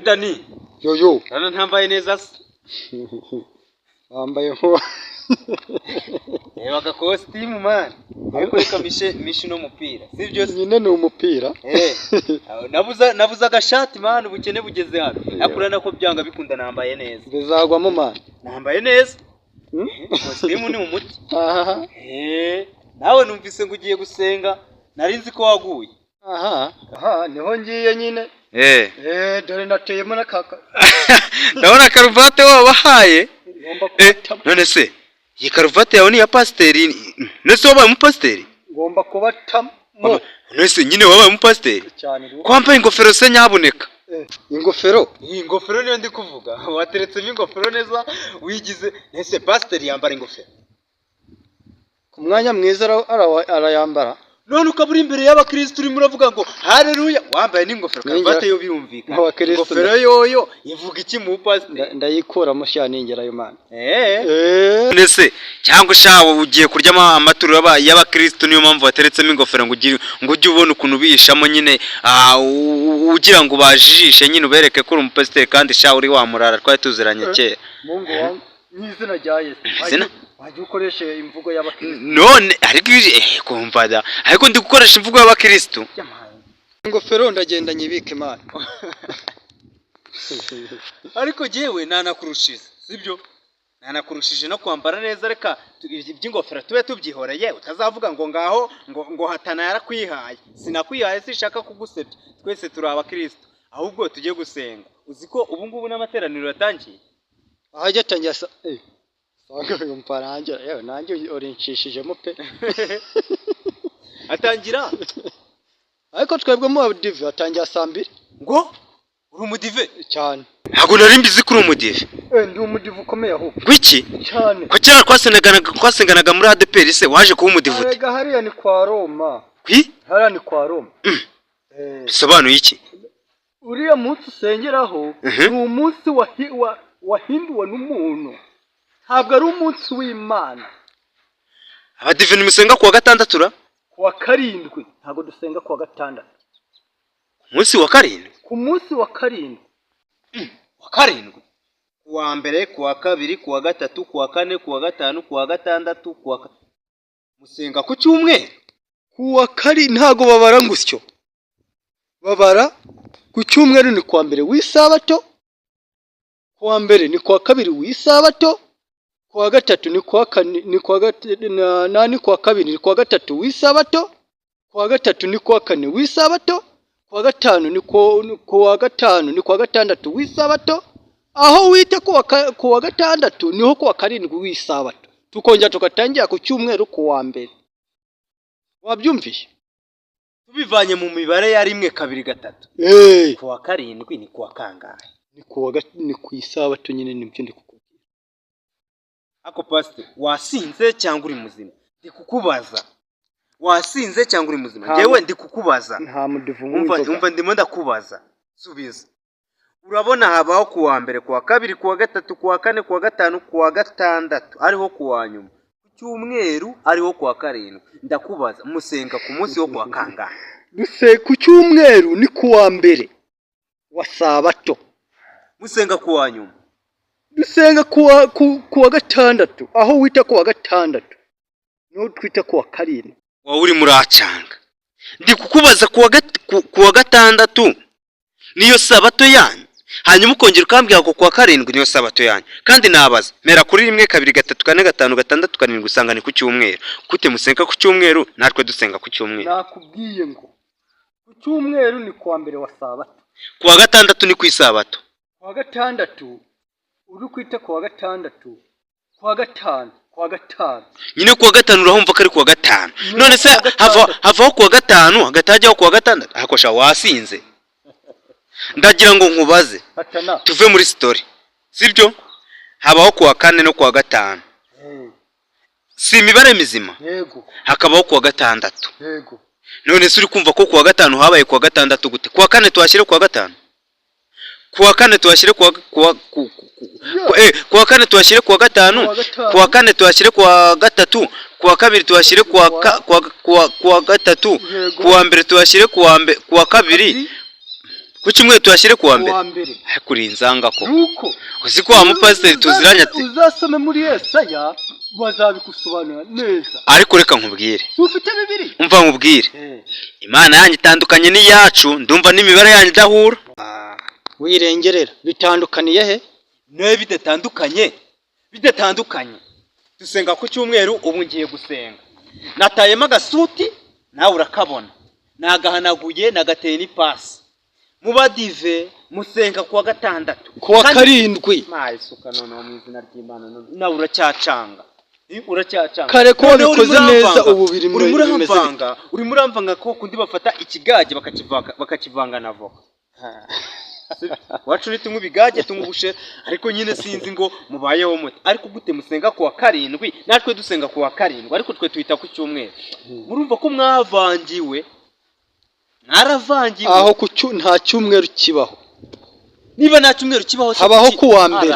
Dani. Yo. Rana ntambaye neza se. Wambaye nko. Eba costume man. Ariko reka mishe no mupira. Sivyo nyine ni umupira. Nabuza agashati man ubukene bugeze hano. Akurana ko byanga bikunda nambaye neza. Bizagwamo man. Nambaye neza. Costume ni umuti. Aha. Nawe numvise ngo ugiye gusenga. Narinzi ko waguye. Aha, niho ngiye nyine. Dore nateyemo nakaka. Ndabona karuvate wabahaye. None se iyi karuvate yawe ni ya pasiteri. Nese wabaye umupasiteri? Ngomba kubatamo. Nese nyine wabaye umupasiteri? Kwambaye ingofero se nyabuneka. Ingofero? Iyi ngofero niyo ndi kuvuga. Wateretsemo ingofero neza wigize. Nese pasiteri yambara ingofero? Ku mwanya mwiza arayambara. None ukaburi imbere y'abakristo urimo uravuga ngo haleluya, wambaye n'ingofero karuvate yo birumvika. Ingofero yoyo ivuga iki mu pasiteri? Ndayikura mushya ningerayo man. Nese cyangwa shawo ugiye kurya amaturo y'abakristo niyo mpamvu wateretsemo ingofero ngo ujye ubona ukuntu bishamo nyine ugira ngo bajijishe nyine ubereke ko uri umupasiteri kandi shawo uri wamurara twari tuziranye kera. Mungu wangu n'izina rya Yesu. Wajya ukoresha imvugo y'abakristo. None ariko kumva da ariko ndi gukoresha imvugo y'abakristo. Ingofero ndagenda nyibike man. Ariko jewe nanakurushije sibyo? Nanakurushije no kwambara neza reka iby'ingofero tube tubyihoreye utazavuga ngo ngaho ngo hatana yarakwihaye. Sinakwihaye sishaka kugusebya. Twese turi abakristo ahubwo tujye gusenga. Uziko ubu ngubu n'amateraniro yatangiye. Ahajya tangiye Sanga umparangira yewe nanjye orinshishijemo pe. Atangira ariko twebwe mu abdive atangira saa 2. Ngo uri umudive cyane. Ntago nari mbizi kuri umudive. Ndi umudive ukomeye ahubwo. Gwiki? Cyane. Ko cyara kwasenganaga muri ADPR se waje kuba umudive ute? Arega hariya ni kwa Roma. Hariya ni kwa Roma. Bisobanuye iki? Uriya munsi usengeraho ni umunsi wahinduwe n'umuntu. Ntabwo ari umunsi w'Imana. Abadive nimusenga kuwa gatandatu ra? Kuwa karindwi. Ntabwo dusenga kuwa gatandatu. Umunsi wa karindwi? Ku munsi wa karindwi. Wa karindwi? Kuwa mbere, kuwa kabiri, kuwa gatatu, kuwa kane, kuwa gatanu, kuwa gatandatu, musenga ku cyumweru? Kuwa karindwi ntago babara ngusyo. Babara ku cyumweru ni kuwa mbere w'isabato. Kuwa mbere ni kuwa kabiri w'isabato. Kuwa gatatu ni kuwa kane ni kuwa gatatu kuwa kabiri ni kuwa gatatu w'isabato. Kuwa gatatu ni kuwa kane w'isabato. Kuwa gatanu ni kuwa gatanu ni kuwa gatandatu w'isabato. Aho wita kuwa gatandatu niho kuwa karindwi w'isabato. Tukongera tugatangira ku cyumweru kuwa mbere. Wabyumvishe? Tubivanye mu mibare ya 1 2 3. Kuwa karindwi ni kuwa kangahe? Ni ku isabato nyine nibyo ndi kukubwira. Ako pastor wasinze cyangwa uri muzima? Ndi kukubaza. Wasinze cyangwa uri muzima? Jewe ndi kukubaza. Nta mudivu umva ndimo ndakubaza. Subiza. Urabona habaho kuwa mbere, kuwa kabiri, kuwa gatatu, kuwa kane, kuwa gatanu, kuwa gatandatu ariho kuwa nyuma. Ku cyumweru ariho kuwa karindwi. Ndakubaza musenga ku munsi wo kuwa kangahe? Ku cyumweru ni kuwa mbere wa sabato. Musenga kuwa nyuma. Dusenga kuwa gatandatu. Aho wita kuwa gatandatu no twita kuwa karindwi. Wa uri muracanga. Ndi kukubaza kuwa gatandatu niyo sabato yanyu. Hanyuma ukongera ukambwira ko kuwa karindwi niyo sabato yanyu. Kandi nabaza mera kuri 1 2 3 4 5 6 7 usanga ni ku cyumweru. Kute musenga ku cyumweru natwe dusenga ku cyumweru. Nakubwiye ngo ku cyumweru ni kuwa mbere wa sabato. Kuwa gatandatu ni ku isabato. Kuwa gatandatu uri kwita kuwa gatandatu. Kuwa gatanu. Nyine kuwa gatanu urahumva ko ari kuwa gatanu. None se havaho kuwa gatanu hagatajyaho kuwa gatandatu. Hakosha wasinze. Ndagira ngo nkubaze. Tuve muri story. Sibyo? Habaho kuwa kane no kuwa gatanu. Si imibare mizima? Yego. Hakabaho kuwa gatandatu. Yego. None se uri kumva ko kuwa gatanu habaye kuwa gatandatu gute? Kuwa kane tuhashyire kuwa gatanu. Kuwa kane tuhashyire kuwa kane tuhashyire kuwa gatanu. Kuwa kane tuhashyire kuwa gatatu. Kuwa kabiri tuhashyire kuwa gatatu. Kuwa mbere tuhashyire kuwa kabiri. ku cyumweru tuyashyire kuwa kuwa mbere mbere kuri inzanga ko nuko uzi ko wa mupasiteri tuziranye ati uzasome muri Yesaya bazabikusobanura neza ariko reka nkubwire ufite bibiri umva nkubwire imana yanyu itandukanye n'iyacu ndumva n'imibare yanyu idahura wirengerera bitandukaniye he nawe bidatandukanye dusenga ku cyumweru ubu ngiye gusenga natayemo agasuti nawe urakabona nagahanaguye nagateye n'ipasi mubadive musenga kuwa gatandatu kuwa karindwi mayisuka noneho mu izina ry'Imana nawe uracyacanga kare ko wabikoze neza ubu biri muri urimo uramvanga ko kundi bafata ikigage bakakivanga na voka wacu nitunywa ibigage tungubushe ariko nyine sinzi ngo mubayeho mute ariko gute musenga kuwa karindwi natwe dusenga kuwa karindwi ariko twe tuhita ku cyumweru murumva ko mwavangiwe aho nta cyumweru kibaho niba nta cyumweru kibaho habaho kuwa mbere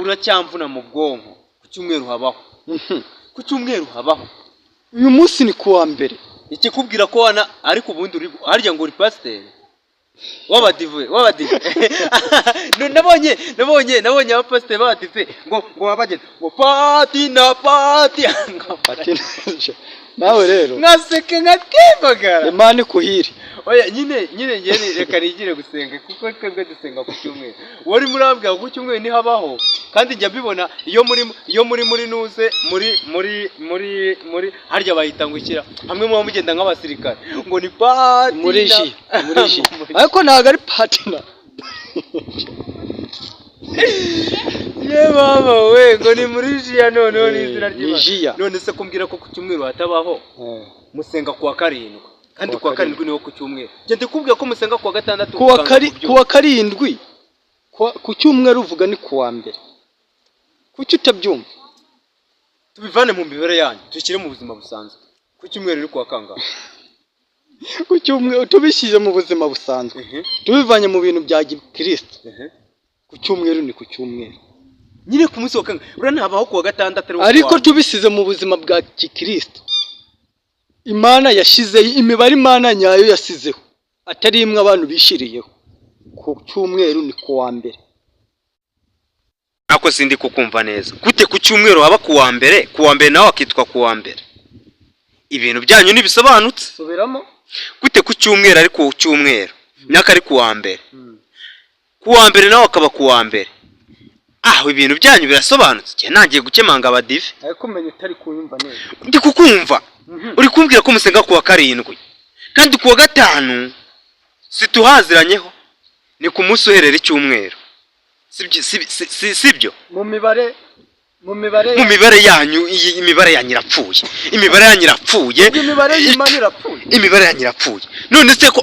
uracyamvuna mu bwonko ku cyumweru habaho ku cyumweru habaho uyu munsi ni kuwa mbere ikikubwira ko wana ariko ubundi uri harya ngo uri pasiteri wabadive nabonye abapasiteri babadive ngo wabagenda ngo pati nawe rero naseke nkakembagara Imana ikuhire oya nyine ngene reka nigire gusenga kuko twebwe dusenga ku cyumweru wari murambwira ku cyumweru ni habaho kandi njya mbibona iyo muri nuze muri harya bahita ngukira hamwe mu mugenda nk'abasirikare ngo ni pati muri ji ariko ntago ari patina ye baba we ngo ni muri jiya noneho n'izina ry'Imana none se kumbwira ko ku cyumweru hatabaho musenga kuwa karindwi kandi kuwa karindwi niho ku cyumweru ngende kubwira ko musenga kuwa gatandatu kuwa karindwi ku cyumweru uvuga ni kuwa mbere kuki utabyumva tubivane mu mibare yanyu dushyire mu buzima busanzwe ku cyumweru uri kuwa kangahe ku cyumweru tubishyije mu buzima busanzwe tubivanye mu bintu bya gikristo ku cyumweru ni ku cyumweru nyine ku munsi wa kangahe uranabaho kuwa gatandatu ariko tubisize mu buzima bwa gikristo Imana yashize imibare Imana nyayo yasizeho atari imwe abantu bishiriyeho ku cyumweru ni kuwa mbere ako sindi kukumva neza gute ku cyumweru haba kuwa mbere nawe akitwa kuwa mbere ibintu byanyu nibisobanutse subiramo gute ku cyumweru ari ku cyumweru naka ari kuwa mbere nawe akaba kuwa mbere ibintu byanyu birasobanutse cyane nagiye gukemanga abadive ariko menye utari kunyumva neza ndi kukumva uri kumbwira ko musenga kuwa karindwi kandi kuwa gatanu situhaziranyeho ni ku munsi uherera icyumweru sibyo mu mibare yanyu imibare yanyu irapfuye imibare yanyu irapfuye none se ko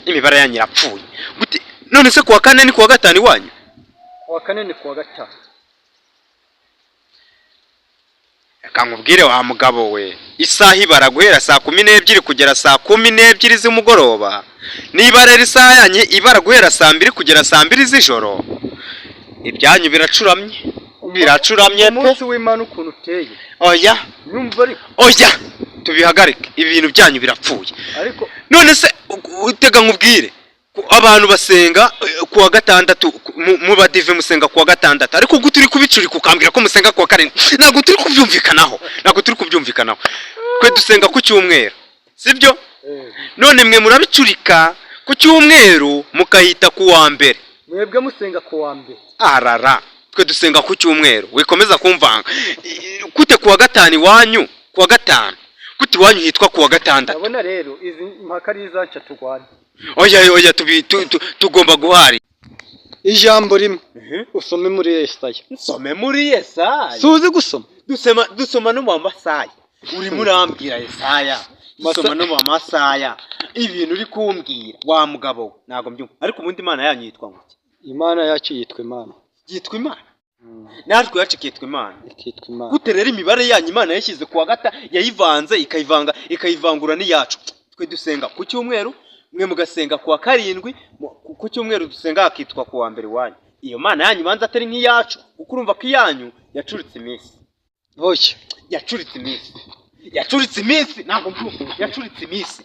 imibare yanyu irapfuye gute none se kuwa kane ni kuwa gatanu iwanyu kuwa kane ni kuwa gatanu Kankubwire wa mugabo we isaha ibara guhera saa 12 kugera saa 12 z'umugoroba niba rero isaha yanyu ibara guhera saa 2 kugera saa 2 z'ijoro ibyanyu biracuramye umunsi w'Imana ukuntu uteye oya nyumva ariko oya tubihagarike ibintu byanyu birapfuye ariko none se utega nkubwire abantu basenga kuwa gatandatu mu badive musenga kuwa gatandatu ariko guturi kubicuri kukambira ko musenga kuwa karindwi ntabwo turi kubyumvikanaho kwe dusenga ku cyumweru sibyo none mwe murabicurika ku cyumweru mukahita kuwa mbere mwebwe musenga kuwa mbere twe dusenga ku cyumweru wikomeza kumvanga gute kuwa gatanu iwanyu kuwa gatanu gute iwanyu hitwa kuwa gatandatu ndabona rero izi mpaka ari izaca turwane oya tugomba guhari ijambo rimwe usome muri Yesaya nsome muri Yesaya suzi gusoma dusoma no mu Masaya uri murambwira Yesaya dusoma no mu Masaya ibintu uri kumbwira wa mugabo ntago mbyumva ariko ubundi Imana yanyu yitwa ngo Imana yacu yitwa Imana natwe yacu kitwa Imana gute rero imibare yanyu Imana yashyize kuwa gata yayivanze ikayivangura n'iyacu twe dusenga ku cyumweru mwe mugasenga kuwa karindwi ku cyumweru dusenga hakitwa kuwa mbere wanyu iyo Mana yanyu banza atari nk'iyacu kuko urumva ko iyanyu yacuritse iminsi yacuritse iminsi ntabwo mbyumva yacuritse iminsi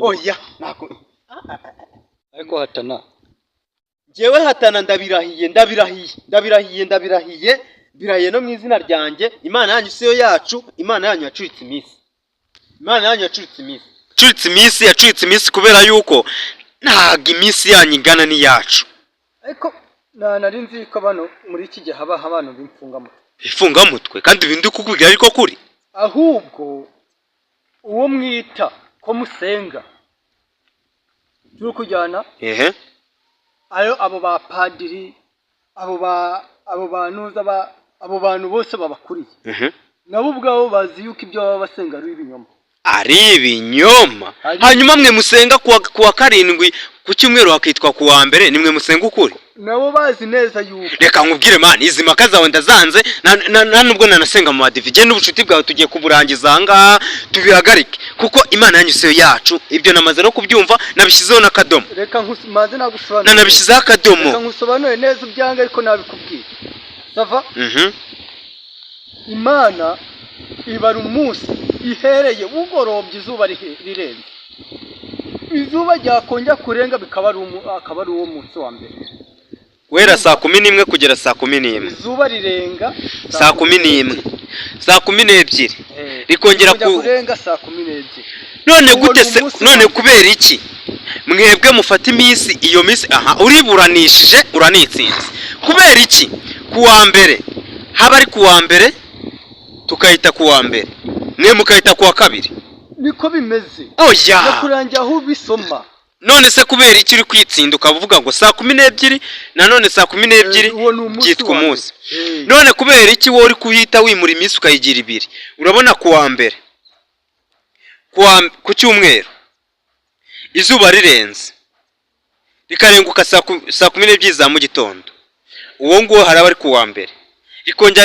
oya ntabwo ariko hatana njyewe hatana ndabirahiye birahiye no mu izina ryanjye. Imana yanyu siyo yacu, Imana yanyu yacuritse iminsi, yacuritse iminsi kubera yuko ntago iminsi yanyu ingana n'iyacu. ariko nari nzi ko bano muri iki gihe haba abantu bifungamutwe kandi ibindi kukubwira ariko kuri ahubwo uwo mwita ko musenga turi kujyana ayo abo ba padiri abo bantu bose babakuriye nabo ubwabo bazi yuko ibyo baba basenga ari ibinyoma. Hanyuma mwe musenga kuwa karindwi ku cyumweru hakitwa kuwa mbere, nimwe musenga ukuri. Nabo bazi neza yuko reka nkubwire man, izi maka zawe ndazanze nubwo nanasenga mu badivi. Je n'ubucuti bwawe tugiye kuburangiza ahangaha tubihagarike, kuko Imana yanyu siyo yacu. Ibyo namaze no kubyumva, nabishyizeho n'akadomo. Reka nkumaze nagusobanura, nabishyizeho akadomo. Reka nkusobanure neza ubyanga ariko nabikubwiye. Sava? Imana ibara umunsi ihereye ugorobye izuba rirenze. Izuba ryakongera kurenga bikaba ari uwo munsi wa mbere. Wera saa 11 kugera saa 11. Izuba rirenga saa 11. Saa 12. Rikongera kurenga saa 12. None gute se? None kubera iki? Mwebwe mufata iminsi, iyo minsi uriburanishije uranitsinze. Kubera iki? Kuwa mbere haba ari kuwa mbere tukayita kuwa mbere, mwe mukayita kuwa kabiri. Niko bimeze. Oya. Nakurangira aho bisoma. None se kubera iki uri kwitsinda ukavuga ngo saa 12 nanone saa 12 byitwa umunsi? None kubera iki wowe uri kuhita wimura iminsi ukayigira ibiri? Urabona kuwa mbere ku cyumweru izuba rirenze rikarenguka saa 12 za mu gitondo, uwo nguwo haraba ari kuwa mbere, rikongera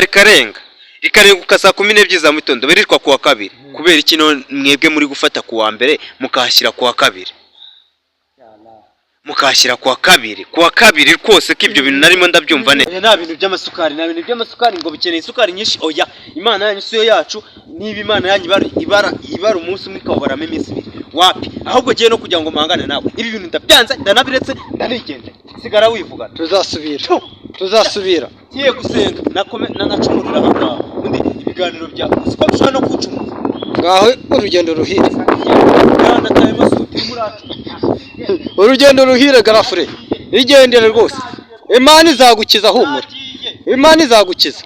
rikarenguka saa 12 za mu gitondo, biritwa kuwa kabiri. Kubera iki none mwebwe muri gufata kuwa mbere mukahashyira kuwa kabiri? Mukashyira kuwa kabiri rwose ko ibyo bintu narimo ndabyumva neza. Nta bintu by'amasukari, ngo bikeneye isukari nyinshi. Oya, Imana yanyu siyo yacu. Niba Imana yanyu ibara umunsi umwe ikabaramo iminsi ibiri, wapi? Ahubwo giye no kugira ngo mpangane nawe. Ibi bintu ndabyanze, ndanabiretse, ndanigende. Sigara wivuga. Tuzasubira. Kiye gusenga nanacumurira ahangaha. Undi ibiganiro bya siko bishobora no kucumuza. Ngaho urugendo ruhire. Urugendo ruhire garafure. Igendere rwose. Imana izagukiza humura. Imana izagukiza.